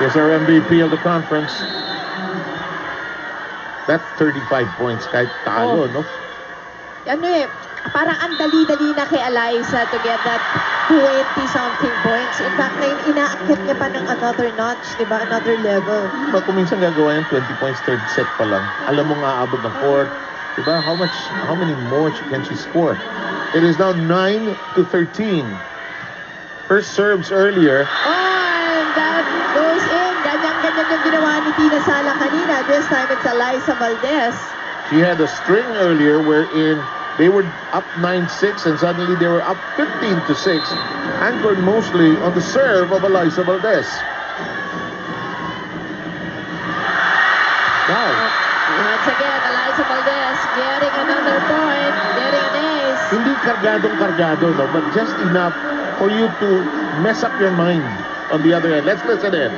He's our MVP of the conference. That 35 points kahit talo, no? Ano eh, parang ang dali-dali na kay Eliza to get that 20-something points. In fact, ngayon inaakit niya pa ng another notch, di ba? Another level. Diba kung minsan gagawa yan, 20 points, third set pa lang. Alam mo nga, abot ng fourth. Diba? How many more can she score? It is now 9-13. First serves earlier. Oh, and that goes in. Ganyan-ganyan yung ginawa ni Tina Sala kanina. This time, it's Eliza Valdez. She had a string earlier wherein they were up 9-6 and suddenly they were up 15-6, anchored mostly on the serve of Eliza Valdez. Wow. Once again, Eliza Valdez getting another point, getting an ace. Hindi kargadong-kargado, no? But just enough for you to mess up your mind on the other end. Let's listen in.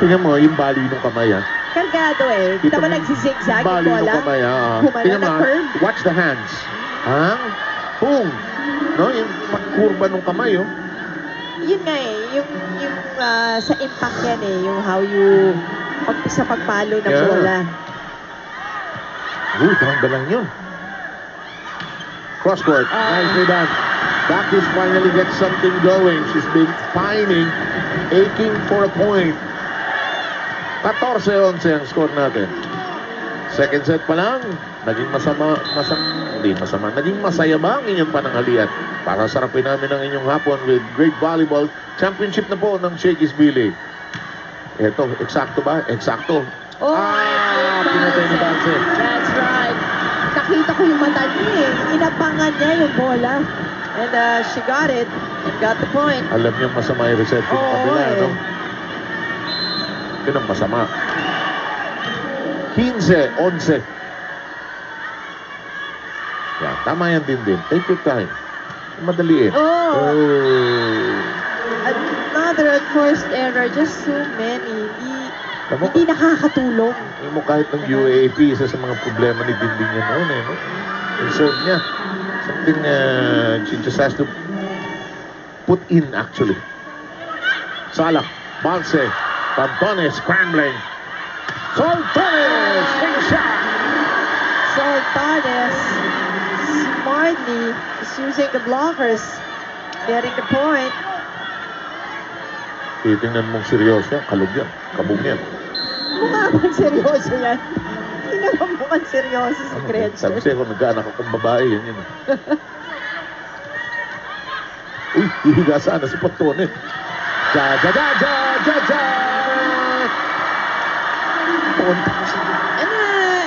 Tingnan mo, yung bali ng kamay, ha? Kargado eh. Kita mo nagsizigzag yung bali ng bola? kamay, ha? Humala Tingnan mo, na curve. watch the hands. Ha? Boom! No, yung pagkurba ng kamay, oh. Yun nga eh. Yung sa impact yan eh. Yung how you, sa pagpalo ng Yeah. bola. Uy, tarangga lang yun. Cross-court. Nicely done. Bakis finally gets something going. She's been pining, aching for a point. 14-11 ang score natin. Second set pa lang, naging naging masaya ba ang inyong pananghalian? Para sarapin namin ang inyong hapon with great volleyball. Championship na po ng Shakey's Billy. Ito, eksakto ba? Eksakto. Oh, pinatay ni Banse. That's right. Nakita ko yung mata niya eh. Inabangan niya yung bola. And she got it. And got the point. Alam niyo masama yung reception ng kabila, eh. no? Yun ang masama. 15-11. Yeah, tama yan din. Take your time. Madali eh. Oh. Another forced error. Just so many. Hindi nakakatulong. Mo kahit ng UAAP, isa sa mga problema ni Dinding yan noon eh, no? Yung serve niya. Something she just has to put in actually. Sala, Balse, Pantones scrambling. Soltones, big shot. Soltones smartly is using the blockers, getting the point. Titingnan mong seryoso yan, kalog yan, kabog yan. Mukha bang seryoso yan? Hindi naman mukhang seryoso si Gretchen. Sabi siya, kung nagkaanak akong babae, yun. Uy, hihiga sana si Pantones. Ja!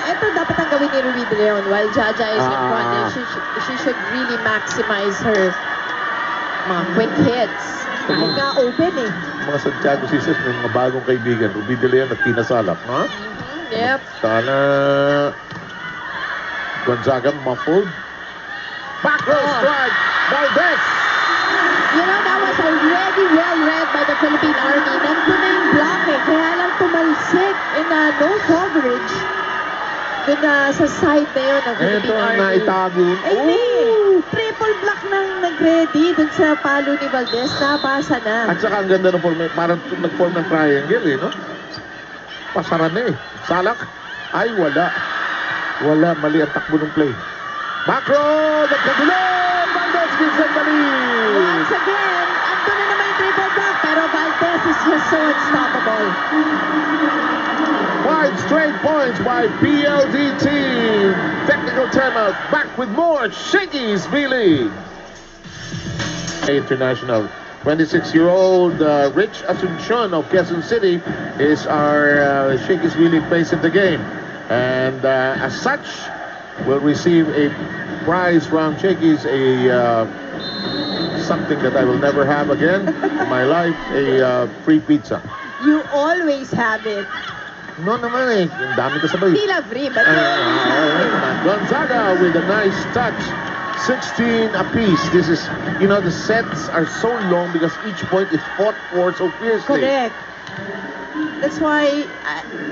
Ito dapat ang gawin ni Ruby De Leon while Jaja is in front. She should really maximize her mga quick hits. Kahit nga open eh. Mga Santiago Sisters, may mga bagong kaibigan. Ruby De Leon at Tina Salap, ha? Yep. Sana Gonzaga muffled. Back row strike. Valdez. You know, that was already well read by the Philippine Army. Nandun na yung block eh. Kaya lang tumalsik in no coverage. Dun sa side na yun ng Philippine Army. Naitago. Triple block nang nag-ready dun sa palo ni Valdez. Napasa na. At saka ang ganda ng form, parang nag-form ng triangle eh, no? Pasaran na eh. Salak. Ay, wala. Wala, mali ang takbo ng play. Macro! Nagkagulo! Valdez gives them the lead! Once again, ando na naman yung triple block, pero Valdez is just so unstoppable. 5 straight points by PLD team. Technical timeout. Back with more Shakey's V-League. International. 26-year-old Rich Asuncion of Quezon City is our Shakey's V-League place in the game. And as such, will receive a prize from Shakey's, something that I will never have again in my life, a free pizza. You always have it. No naman eh, ang dami ko sabay. Hindi lang free, but you always have it. Gonzaga with a nice touch. 16 apiece. This is, you know, the sets are so long because each point is fought for so fiercely. Correct. That's why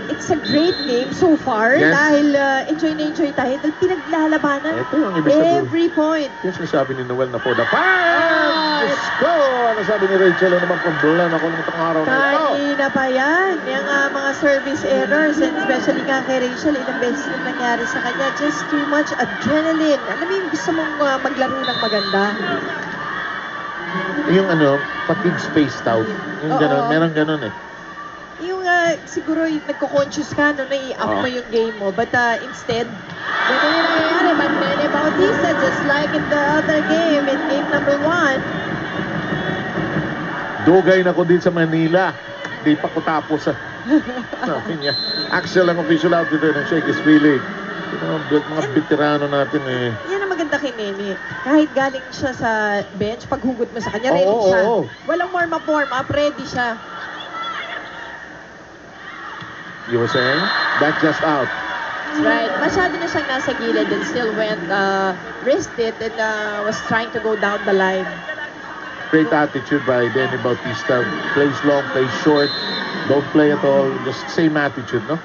it's a great game so far. Yes. Dahil enjoy na enjoy tayo. Dahil pinaglalabanan. Ito yung ibig sabihin. Every point. Yung sinasabi ni Noel na for the fans! Diyos ko! Ano sabi ni Rachel? Ano naman pambulan ako ng itong araw na ito? Kanina pa yan. Yung mga service errors, and especially nga kay Rachel, ilang beses na nangyari sa kanya. Just too much adrenaline. Alam mo yung gusto mong maglaro ng maganda. Yung fatigue spaced out. Yung gano'n, meron gano'n eh. Yung siguro yung nagko-conscious ka, nai-up mo yung game mo. But instead, ganun yung nangyayari. But Nene Bautista, just like in the other game, in game number 1. Dugay na ko din sa Manila. Di pa ko tapos sabi niya. Axel ang official outfitter ng Shakey's Feeling. Mga veterano natin eh. Yan ang maganda kay Nene. Kahit galing siya sa bench, paghugot mo sa kanya, ready siya. Walang warm up, ready siya. You were saying? That just out. That's right. Masyado na siyang nasa gilid and still went, risked it and was trying to go down the line. Great attitude by Nene Bautista. Plays long, plays short. Don't play at all. Just same attitude, no?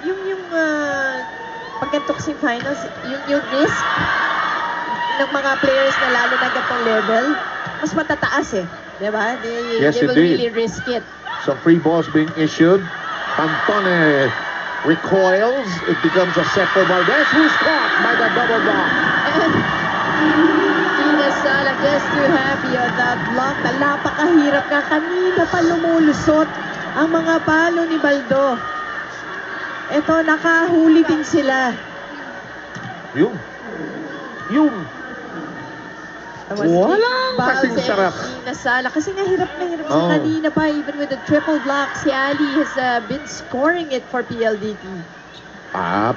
Yung pagkanto kasing finals, yung risk ng mga players na lalo na ganitong level, mas matataas eh. Diba? They will really risk it. Some free balls being issued. Pantone recoils. It becomes a set for Valdez, who's caught by the double block. And Gina Sala just too happy on that block. Napakahirap nga. Kanina pa lumulusot ang mga palo ni Baldo. Ito, nakahuli din sila. Yung. Walang kasing sarap. Gina Sala. Kasi nga hirap na hirap siya kanina pa. Even with the triple block, si Ali has been scoring it for PLDT.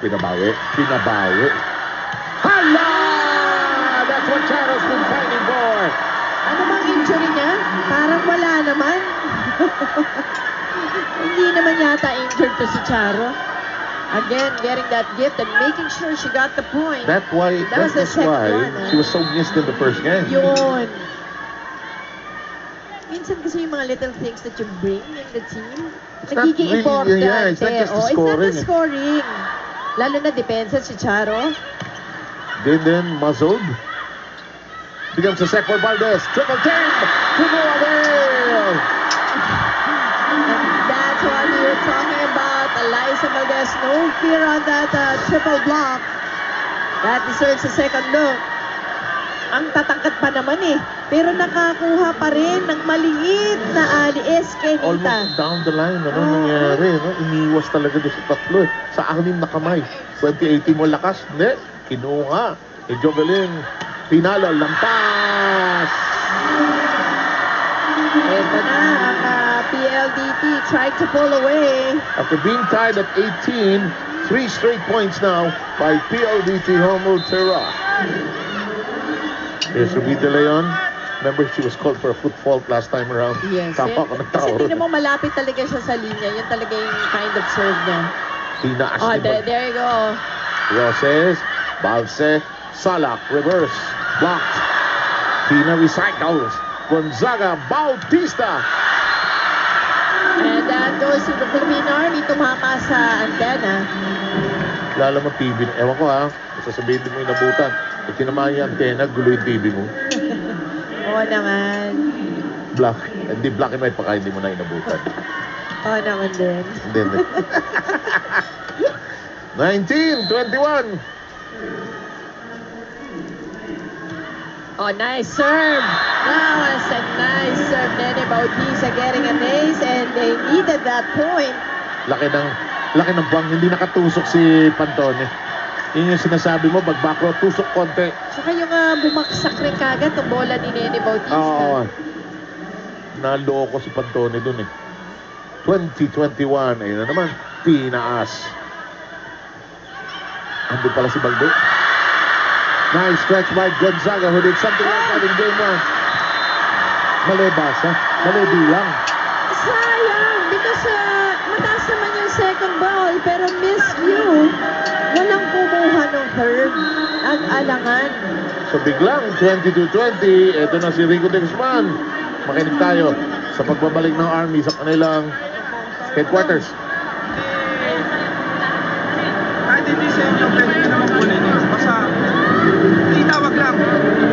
Pinabawi. Hala! That's what Charo's been fighting for. Ano bang injury niya? Parang wala naman. Hindi naman yata injured to si Charo. Again, getting that gift and making sure she got the point. That's why she was so missed in the first game. Yun. Minsan kasi yung mga little things that you bring in the team, nagiging important. It's not just the scoring. It's not the scoring. Lalo na depensa si Charo. Then muzzled. Becomes a set for Valdez. Triple team to no avail. And that's what we were talking about. Eliza Valdez, no fear on that triple block. That deserves a second look. Ang tatangkat pa naman eh. Pero nakakuha pa rin ng maliit na alies kay Nita. Almost down the line. Nangyari? Iniwas talaga doon sa tatlo eh. Sa 6 na kamay. 2018 mo lakas. Hindi. Kinuha. Jovelyn. Pinalo. Lampas. Ito na ang PLDT tried to pull away. After being tied at 18, 3 straight points now by PLDT Homo Terra. Here's Ruby De Leon. Remember, she was called for a foot fault last time around. Yes. Tapa ko ng tao. Kasi tingnan mo, malapit talaga siya sa linya. Yan talaga yung kind of serve niya. Tinaas there you go. Roses, Balse, Salak, reverse, blocked. Tina recycles. Gonzaga, Bautista. And that goes to the Philippine Army. Tumama sa antena. Lala mo TV. Ewan ko ha. Sasabihin mo yung nabutan. Pag tinamaan yung antena, gulo yung TV mo. Oo naman. Hindi black and white pa kaya hindi mo na inabutan. Oo naman din. Hindi. 19-21. Oh, nice serve. That was a nice serve. Nene Bautista getting an ace and they needed that point. Laki ng buwang. Hindi nakatusok si Pantone. Yun yung sinasabi mo, back-row, tusok konti. Saka yung bumaksak rin kagad ang bola ni Nene Bautista. Oo. Naloko si Pantone dun eh. 2021. Ayun na naman. Tinaas. Andun pala si Baldo. Nice stretch by Gonzaga who did something like that in game 1. Mali basa. Mali bilang. Sayang because mataas naman yung second ball pero misview. Walang kumuha ng third. Nag-alangan. So biglang 22-20. Ito na si Rico de Guzman. Makinig tayo sa pagbabalik ng Army sa kanilang Headquarters. Kahit hindi sa inyo, pwede nyo naman kunin eh. Basta, itawag lang.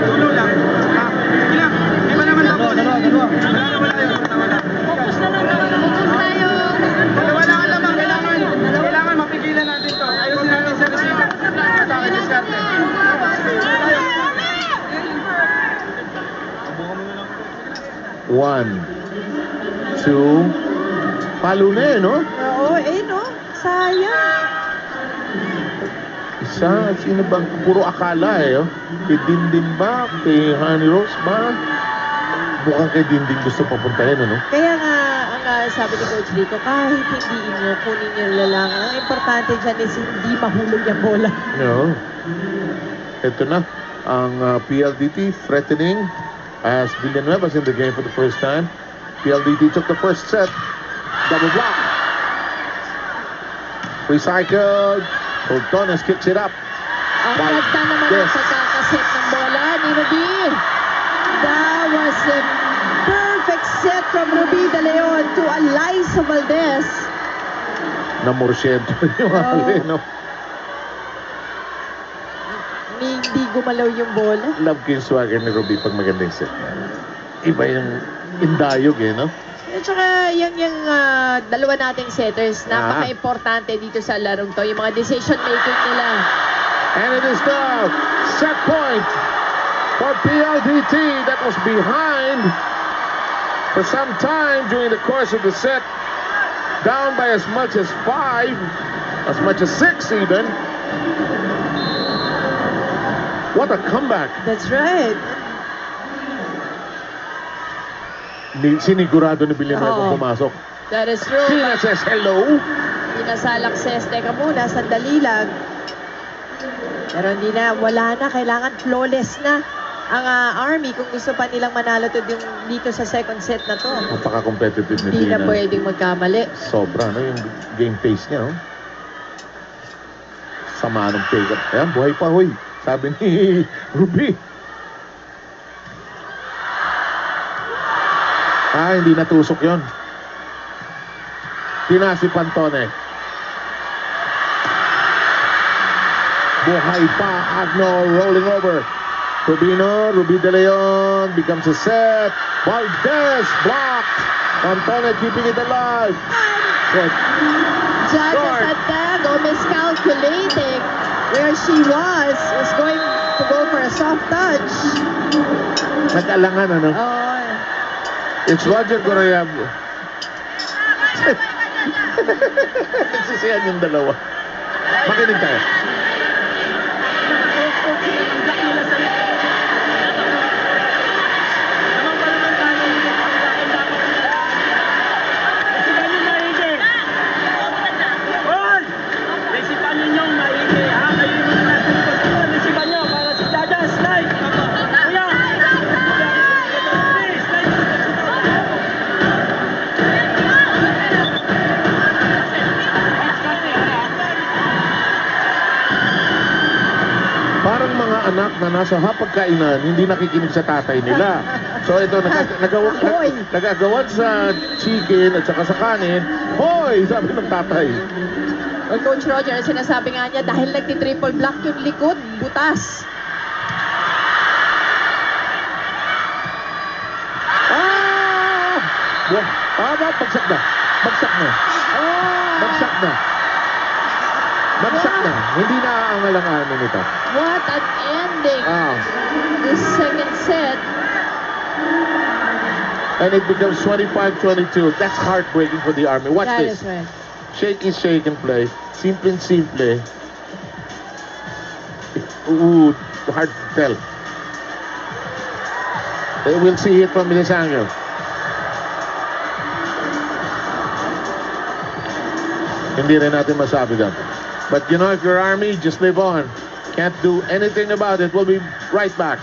Tulong lang. Ha? Ilang? Iba naman tapos. Wala. Focus na lang tayo. Focus tayo. Wala ka lamang. Kailangan mapigilan natin to. Ayusin natin sa receiver. Atake, diskarte. One, two, palo na no? Oo, no? Sayang. Isa, sino bang, puro akala oh. Kay Dindin ba? Kay Honey Rose ba? Mukhang kay Dindin gusto papuntahin, ano? Kaya nga, ang sabi ni Coach dito, kahit hindi inyo, kunin nyo lang. Ang importante dyan is hindi mahulog yung bola. No. Ito na, ang PLDT threatening as Villanueva's in the game for the first time. PLDT took the first set. Double block. Recycled. Coltones kicks it up. Ang By ganda naman Des. ang pagkakaset ng bola ni Ruby. That was a perfect set from Ruby De Leon to Alyssa Valdez. Namorsyento yung hali, no? Hindi gumalaw yung bola. Love ko yung swagger ni Ruby pag maganda yung set. Iba yung indayog, no? At saka yung dalawa nating setters, napaka-importante dito sa larong to. Yung mga decision making nila. And it is the set point for PLDT that was behind for some time during the course of the set. Down by as much as 5, as much as 6 even. What a comeback. That's right. Sinigurado ni Villanueva Oo. pumasok. That is true. Tina says hello. Pinasalak ses, teka muna, sandali lang. Pero hindi na, wala na, kailangan flawless na ang Army kung gusto pa nilang manalo to dito sa second set na to. Napaka-competitive ni Hindi na Tina. pwedeng magkamali. Sobra, no? Yung game pace niya, oh. Sama ng pick-up. Ayan, buhay pa, hoy. Sabi ni Ruby. Hindi natusok yon. Tinasi Pantone. Buhay pa, Agno rolling over. Ruby De Leon becomes a set. Valdez blocked. Pantone keeping it alive. Set. Judges at Dago miscalculating where she was going to go for a soft touch. Nag-alangan, ano? Oh, It's Roger Goroyab. Nagsisiyan yung dalawa. Makinig tayo. Parang mga anak na nasa hapagkainan, hindi nakikinig sa tatay nila. So ito, nagagawan sa chicken at saka sa kanin, hoy! Sabi ng tatay. well, Coach Roger, sinasabi nga niya, dahil nagti-triple block yung likod, butas. Bagsak na. Bagsak na. Bagsak na. Bagsak na. Hindi na ang alang-ano nito. What an ending. The second set. And it becomes 25-22. That's heartbreaking for the Army. Watch That this. is right. Shake is shake and play. Simple and simple. Ooh, hard to tell. We'll see it from Milisango. Hindi rin natin masabi doon. But you know, if you're Army, just live on. Can't do anything about it. We'll be right back.